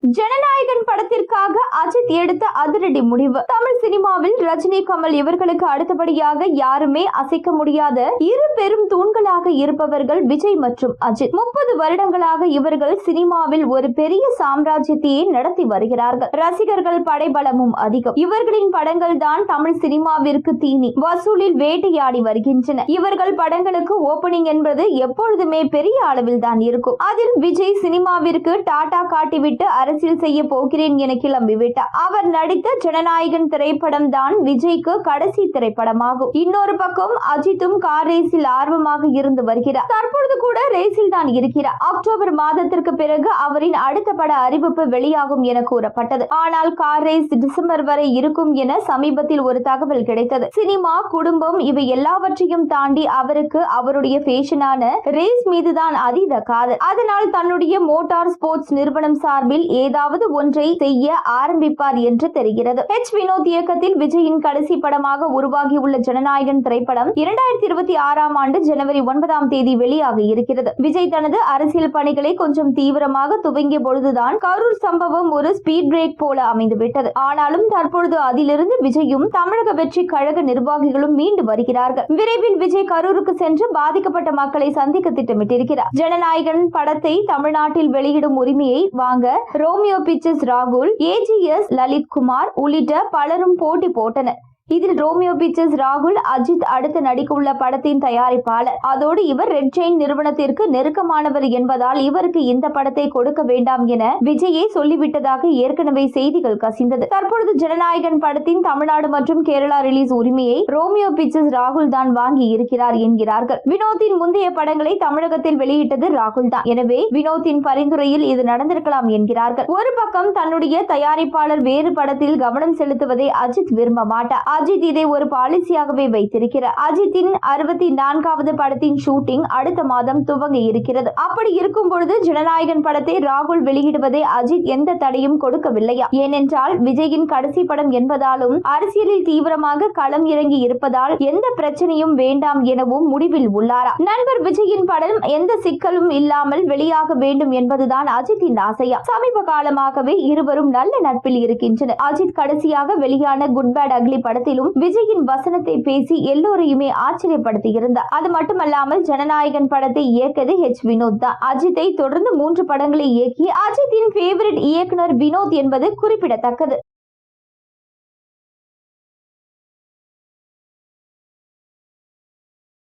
ஜனநாயகன் படத்திற்காக அஜித் எடுத்த அதிரடி முடிவு. தமிழ் சினிமாவில் ரஜினி, கமல் இவர்களுக்கு அடுத்தபடியாக யாருமே அசைக்க முடியாத இரு பெரும் தூண்களாக இருப்பவர்கள் விஜய் மற்றும் அஜித். 30 வருடங்களாக இவர்கள் சினிமாவில் ஒரு பெரிய சாம்ராஜ்யத்தையே நடத்தி வருகிறார்கள். ரசிகர்கள் படைபலமும் அதிகம். இவர்களின் படங்கள் தான் தமிழ் சினிமாவிற்கு தீனி வசூலில் வேட்டையாடி வருகின்றன. இவர்கள் படங்களுக்கு ஓபனிங் என்பது எப்பொழுதுமே பெரிய அளவில் தான் இருக்கும். அதில் விஜய் சினிமாவிற்கு டாடா காட்டிவிட்டு அரசியல் செய்ய போகிறேன் என கிளம்பிவிட்டார். அவர் நடித்த ஜனநாயகன் திரைப்படம் தான் விஜய்க்கு கடைசி திரைப்படமாகும். இன்னொரு பக்கம் அஜித்தும் கார் ரேஸில் ஆர்வமாக இருந்து வருகிறார். தற்பொழுது கூட ரேஸில் தான் இருக்கிறார். அக்டோபர் மாதத்திற்கு பிறகு அவரின் அடுத்த பட அறிவிப்பு வெளியாகும் என கூறப்பட்டது. ஆனால் கார் ரேஸ் டிசம்பர் வரை இருக்கும் என சமீபத்தில் ஒரு தகவல் கிடைத்தது. சினிமா, குடும்பம் இவை எல்லாவற்றையும் தாண்டி அவருக்கு அவருடைய பேஷனான ரேஸ் மீதுதான் அதீத காதல். அதனால் தன்னுடைய மோட்டார் ஸ்போர்ட்ஸ் நிறுவனம் சார்பில் ஏதாவது ஒன்றை செய்ய ஆரம்பிப்பார் என்று தெரிகிறது. வினோத் இயக்கத்தில் விஜயின் கடைசி படமாக உருவாகியுள்ள ஜனநாயகன் திரைப்படம் 2026 ஆண்டு ஜனவரி 9 வெளியாக இருக்கிறது. விஜய் தனது அரசியல் பணிகளை கொஞ்சம் தீவிரமாக துவங்கிய பொழுதுதான் கரூர் சம்பவம் ஒரு ஸ்பீட் பிரேக் போல அமைந்துவிட்டது. ஆனாலும் தற்பொழுது அதிலிருந்து விஜயும் தமிழக வெற்றி கழக நிர்வாகிகளும் மீண்டு வருகிறார்கள். விரைவில் விஜய் கரூருக்கு சென்று பாதிக்கப்பட்ட மக்களை சந்திக்க திட்டமிட்டிருக்கிறார். ஜனநாயகன் படத்தை தமிழ்நாட்டில் வெளியிடும் உரிமையை வாங்க ரோமியோ பிக்சர்ஸ் ராகுல், AGS லலித்குமார் உள்ளிட்ட பலரும் போட்டி போட்டனர். இதில் ரோமியோ பிக்சர்ஸ் ராகுல் அஜித் அடுத்து நடிக்க உள்ள படத்தின் தயாரிப்பாளர். அதோடு இவர் ரெட் செயின் நிறுவனத்திற்கு நெருக்கமானவர் என்பதால் இவருக்கு இந்த படத்தை கொடுக்க வேண்டாம் என விஜயை சொல்லிவிட்டதாக ஏற்கனவே செய்திகள் கசிந்தது. தற்பொழுது ஜனநாயகன் படத்தின் தமிழ்நாடு மற்றும் கேரளா ரிலீஸ் உரிமையை ரோமியோ பிக்சர்ஸ் ராகுல் தான் வாங்கி இருக்கிறார் என்கிறார்கள். வினோத்தின் முந்தைய படங்களை தமிழகத்தில் வெளியிட்டது ராகுல் தான். எனவே வினோத்தின் பரிந்துரையில் இது நடந்திருக்கலாம் என்கிறார்கள். ஒரு பக்கம் தன்னுடைய தயாரிப்பாளர் வேறு படத்தில் கவனம் செலுத்துவதை அஜித் விரும்ப மாட்டார். அஜித் இதை ஒரு பாலிசியாகவே வைத்திருக்கிறார். அஜித்தின் 64வது படத்தின் ஷூட்டிங் அடுத்த மாதம் துவங்க இருக்கிறது. அப்படி இருக்கும் பொழுது ஜனநாயகன் படத்தை ராகுல் வெளியிடுவதை அஜித் எந்த தடையும் கொடுக்கவில்லையா? ஏனென்றால் விஜயின் கடைசி படம் என்பதாலும் அரசியலில் தீவிரமாக களம் இறங்கி இருப்பதால் எந்த பிரச்சனையும் வேண்டாம் எனவும் முடிவில் உள்ளாரா? நண்பர் விஜயின் படம் எந்த சிக்கலும் இல்லாமல் வெளியாக வேண்டும் என்பதுதான் அஜித்தின் ஆசையா? சமீப காலமாகவே இருவரும் நல்ல நட்பில் இருக்கின்றனர். அஜித் கடைசியாக வெளியான குட் பேட் அக்லி படத்திலும் விஜயின் வசனத்தை பேசி எல்லோரையுமே ஆச்சரியப்படுத்தியிருந்தார். அது மட்டுமல்லாமல் ஜனநாயகன் படத்தை இயக்கியது வினோத் தான். அஜித்தை தொடர்ந்து 3 படங்களை இயக்கி அஜித்தின் ஃபேவரட் இயக்குனர் வினோத் என்பது குறிப்பிடத்தக்கது.